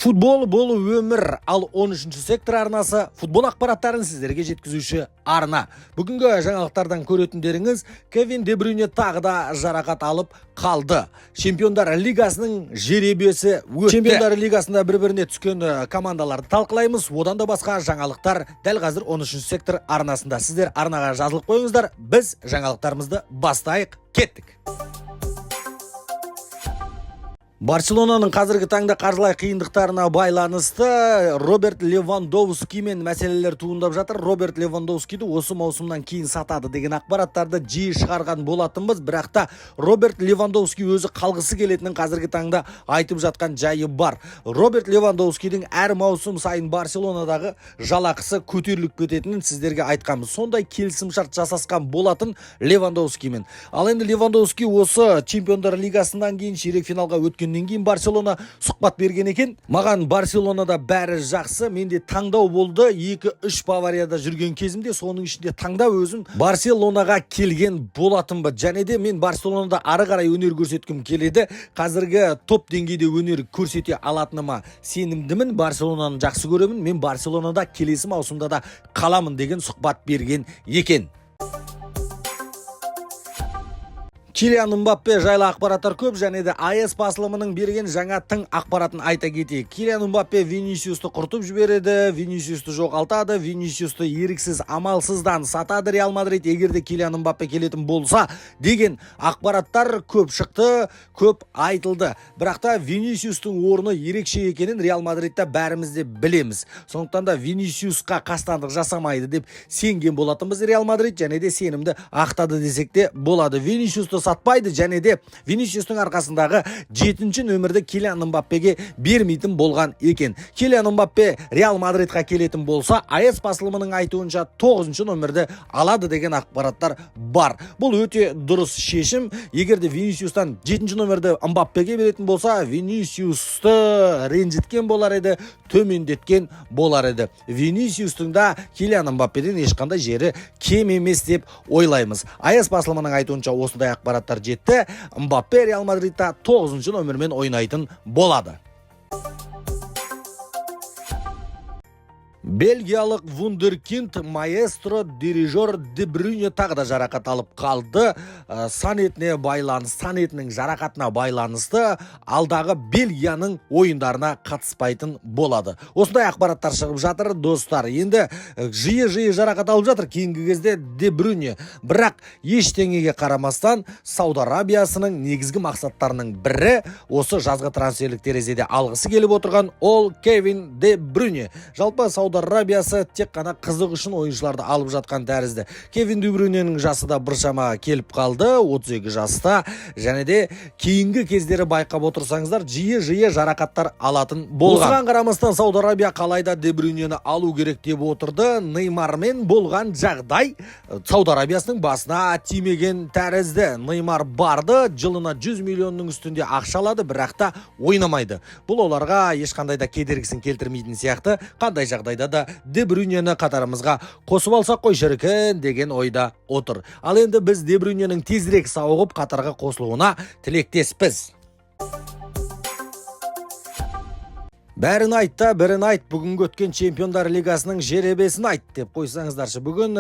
Футбол бұл өмір, ал 13-ші сектор арнасы футбол ақпараттарын сіздерге жеткізуші арна. Бүгінгі жаңалықтардан көретіндеріңіз Кевин Де Брюйне тағы да жарақат алып қалды. Чемпиондар лигасының жеребесі өтті. Чемпиондар лигасында бір-біріне түскен командаларды талқылаймыз. Одан да басқа жаңалықтар дәл қазір 13-ші сектор арнасында. Сіздер арнаға жазылып қойыңыздар. Біз жаңалықтарымызды бастайық, кеттік. Барселонаның қазіргі таңда қаржылай қиындықтарына байланысты Роберт Левандовскимен мәселелер туындап жатыр. Роберт Левандовскиді осы маусымнан кейін сатады деген ақпараттарды жиі шығарған болатынбыз, бірақ та Роберт Левандовски өзі қалғысы келетінін қазіргі таңда айтып жатқан жайы бар. Роберт Левандовскидің әр маусым сайын Барселонадағы жалақысы көтеріліп кететінін сіздерге айтқанбыз. Сондай келісімшарт жасасқан болатын Левандовскимен. Ал енді Левандовски осы Чемпиондар лигасынан кейін ширек финалға өткен кейін Барселона сұхбат берген екен. Маған Барселонада бәрі жақсы, менде таңдау болды. 2-3 Баварияда жүрген кезімде соның ішінде таңдау өзім Барселонаға келген болатынбы. Және де мен Барселонада ары қарай өнер көрсеткім келеді. Қазіргі топ деңгейде өнер көрсете алатыныма сенімдімін. Барселонаны жақсы көремін. Мен Барселонада келесі маусымда да қаламын деген сұхбат берген екен. Килиан Мбаппе жайлы ақпараттар көп, және де АЭС басылымының берген жаңа тың ақпаратын айта кетейік. Килиан Мбаппе Винисиусты құртып жібереді, Винисиусты жоғалтады, Винисиусты еріксіз амалсыздан сатады Реал Мадрид, егерде Килиан Мбаппе келетін болса деген ақпараттар көп шықты, көп айтылды. Бірақ та Винисиустың орны ерекше екенін Реал Мадридта бәріміз де білеміз. Сондықтан да Винисиусқа қастандық жасамайды деп сенген болатынбыз Реал Мадрид, және де сенімді ақтады десек те болады. Винисиусты сатпайды, және де Винисиустың арқасындағы 7-ші нөмірді Килиан Мбаппеге бермейтін болған екен. Килиан Мбаппе Реал Мадридқа келетін болса, АЭС басылымының айтуынша 9-ші нөмірді алады деген ақпараттар бар. Бұл өте дұрыс шешім. Егерде Винисиустан 7-ші нөмірді Мбаппеге беретін болса, Винисиусты ренжіткен болар еді, төмендеткен болар еді. Винисиустың да Килиан Мбаппеден ешқандай жері кем емес деп ойлаймыз. АЭС басылымының айтуынша осындай ақпараттар жетті. Мбаппе Реал Мадридта 9-ші нөмірмен ойнайтын болады. Бельгиялық вундеркинд маэстро дирижер Де Брюйне тағы да жарақат алып қалды. Сан етінің жарақатына байланысты алдағы Бельгияның ойындарына қатыспайтын болады. Осындай ақпараттар шығып жатыр, достар. Енді жиі жарақат алып жатыр кейінгі кезде Де Брюйне. Бірақ ештеңеге қарамастан Сауд Арабиясының негізгі мақсаттарының бірі осы жазғы трансферлік терезеде алғысы келіп отырған ол Кевин Де Брюйне. Жалпы Сауд Арабиясы тек қана қызық үшін ойыншыларды алып жатқан тәрізді. Кевин Де Брюйненің жасы да біршама келіп қалды, 32 жаста, және де кейінгі кездері байқап отырсаңыздар, жиі жарақаттар алатын болған. Осыған қарамастан Сауд Арабия қалайда Де Брюйнені алу керек деп отырды. Неймармен болған жағдай Сауд Арабиясының басына тимеген тәрізді. Неймар барды, жылына 100 миллионның үстінде ақша алады, бірақ та ойнамайды. Бұл оларға ешқандай да кедергісін келтірмейтін сияқты. Қандай жағдайда да Де Брюйнені қатарымызға қосып алсақ қой шіркін деген ойда отыр. Ал енді біз Де Брюйненің тезірек сауығып қатарға қосылуына тілектеспіз. Бәрін айт, бүгінгі өткен Чемпиондар лигасының жеребесін айт деп қойсаңыздаршы. Бүгін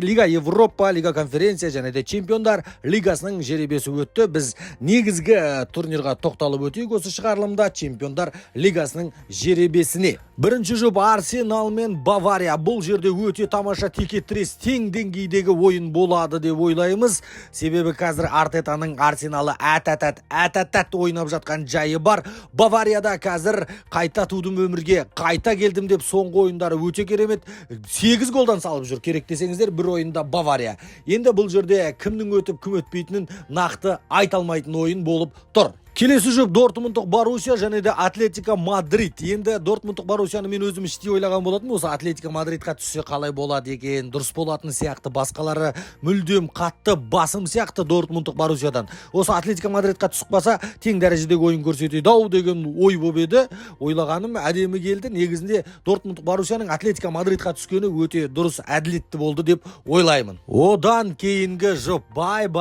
Лига Европа, Лига Конференция және де Чемпиондар лигасының жеребесі өтті. Біз негізгі турнирға тоқталып өтейік осы шығарылымда Чемпиондар лигасының жеребесіне. Бірінші жұп Арсенал мен Бавария. Бұл жерде өте тамаша текетірес тең деңгейдегі ойын болады деп ойлаймыз. Себебі қазір Артетаның Арсеналы әт-әт ойнап жатқан жайы бар. Баварияда қазір қайтатудың өмірге қайта келдім деп соңғы ойындары өте керемет. 8 голдан салып жүр, керек десеңіздер бір ойында Бавария. Енді бұл жерде кімнің өтіп кім өтпейтінін нақты айталмайтын ойын болып тұр. Келесі жұп Дортмундық Боруссия және де Атлетико Мадрид. Енді Дортмундық Боруссияны мен өзім іштей ойлаған болатын. Осы Атлетико Мадридқа түссе қалай болады екен, дұрыс болатын сияқты. Басқалары мүлдем қатты басым сияқты Дортмундық Боруссиядан. Осы Атлетико Мадридқа түсіп қалса, тең дәрежедегі ойын көрсетеді ау деген ой болып еді. Ойлағаным әдемі келді. Негізінде Дортмундық Боруссияның Атлетико Мадридқа түскені өте дұрыс, әділетті болды деп ойлаймын. Одан кейінгі жұп бай.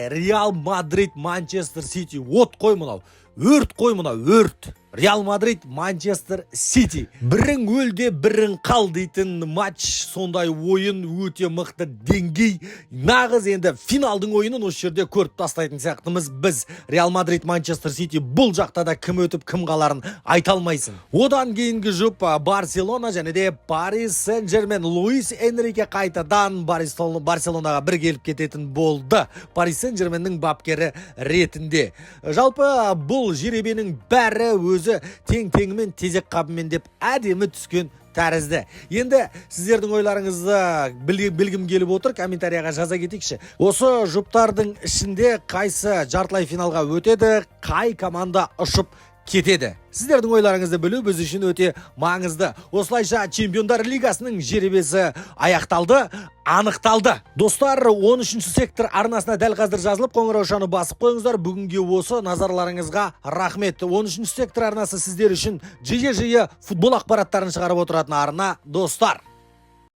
Реал Мадрид Манчестер Сити. От қой мынау. Өрт қой мынау, өрт. Real Madrid Manchester City. Бірін өлде, бірін қал дейтін матч, сондай ойын өте мықты деңгей. Нағыз енді финалдың ойынын осы жерде көріп тастайтын сияқтымыз. Біз Real Madrid Manchester City бұл жақта да кім өтіп кім қаларын айта алмайсың. Одан кейінгі жұп Барселона және де Paris Saint-Germain. Луис Энрике қайтадан Барселонаға бір келіп кететін болды. Paris Saint-Germainнің бапкері ретінде. Жалпы бұл жеребенің бәрі өзі тең-теңімен тезек қабымен деп әдемі түскен тәрізді. Енді сіздердің ойларыңызды білгім келіп отыр, комментарияға жаза кетейікші. Осы жұптардың ішінде қайсы жартылай финалға өтеді, қай команда ұшып кетеді? Сіздердің ойларыңызды білу біз үшін өте маңызды. Осылайша Чемпиондар Лигасының жеребесі аяқталды, анықталды. Достар, 13-ші сектор арнасына дәл қазір жазылып, қоңыраушаны басып қойыңыздар. Бүгінге осы назарларыңызға рахмет. 13-ші сектор арнасы сіздер үшін жиі футбол ақпараттарын шығарып отыратын арна, достар.